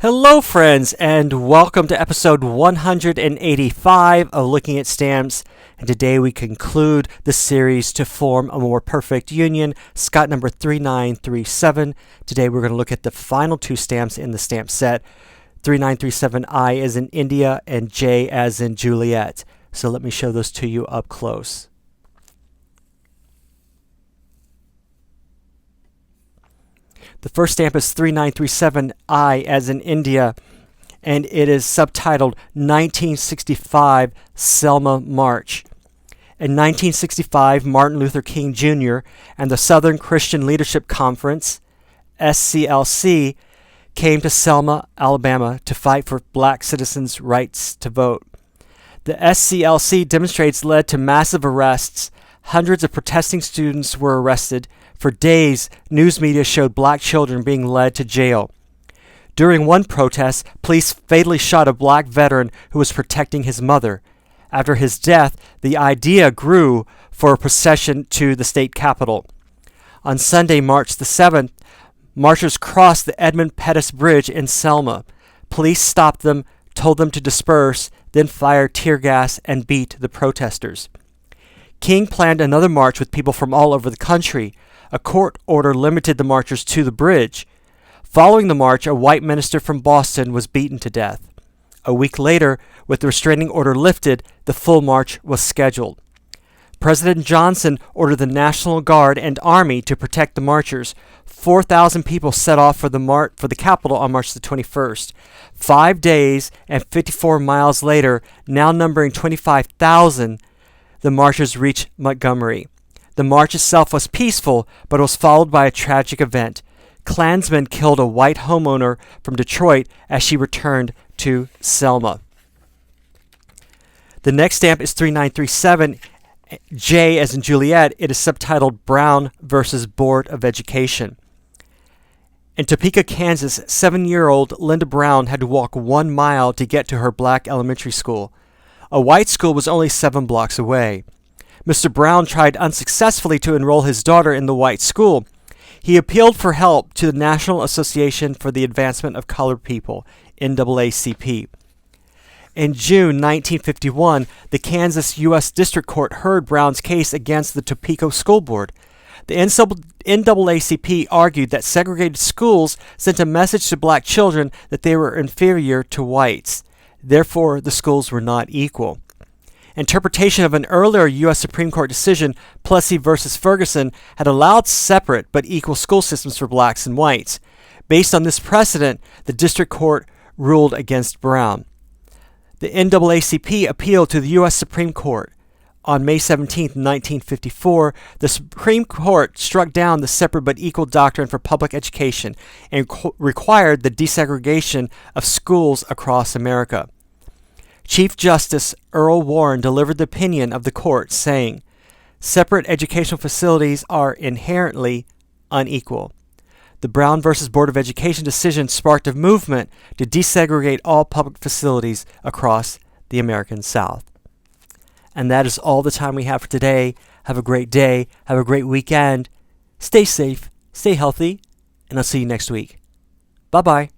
Hello, friends, and welcome to episode 185 of Looking at Stamps. And today we conclude the series to form a more perfect union, Scott number 3937. Today we're going to look at the final two stamps in the stamp set, 3937I as in India and J as in Juliet. So let me show those to you up close. The first stamp is 3937I as in India, and it is subtitled 1965 Selma March. In 1965, Martin Luther King Jr. and the Southern Christian Leadership Conference, SCLC, came to Selma, Alabama to fight for black citizens' rights to vote. The SCLC demonstrations led to massive arrests. Hundreds of protesting students were arrested. For days, news media showed black children being led to jail. During one protest, police fatally shot a black veteran who was protecting his mother. After his death, the idea grew for a procession to the state capitol. On Sunday, March the 7th, marchers crossed the Edmund Pettus Bridge in Selma. Police stopped them, told them to disperse, then fired tear gas and beat the protesters. King planned another march with people from all over the country. A court order limited the marchers to the bridge. Following the march, a white minister from Boston was beaten to death. A week later, with the restraining order lifted, the full march was scheduled. President Johnson ordered the National Guard and Army to protect the marchers. 4,000 people set off for the Capitol on March the 21st. 5 days and 54 miles later, now numbering 25,000, the marchers reached Montgomery. The march itself was peaceful, but was followed by a tragic event. Klansmen killed a white homeowner from Detroit as she returned to Selma. The next stamp is 3937, J as in Juliet. It is subtitled Brown versus Board of Education. In Topeka, Kansas, 7-year-old Linda Brown had to walk 1 mile to get to her black elementary school. A white school was only 7 blocks away. Mr. Brown tried unsuccessfully to enroll his daughter in the white school. He appealed for help to the National Association for the Advancement of Colored People, NAACP. In June 1951, the Kansas U.S. District Court heard Brown's case against the Topeka School Board. The NAACP argued that segregated schools sent a message to black children that they were inferior to whites. Therefore, the schools were not equal. Interpretation of an earlier U.S. Supreme Court decision, Plessy v. Ferguson, had allowed separate but equal school systems for blacks and whites. Based on this precedent, the district court ruled against Brown. The NAACP appealed to the U.S. Supreme Court. On May 17, 1954, the Supreme Court struck down the separate but equal doctrine for public education and required the desegregation of schools across America. Chief Justice Earl Warren delivered the opinion of the court, saying, "Separate educational facilities are inherently unequal." The Brown versus Board of Education decision sparked a movement to desegregate all public facilities across the American South. And that is all the time we have for today. Have a great day. Have a great weekend. Stay safe. Stay healthy. And I'll see you next week. Bye-bye.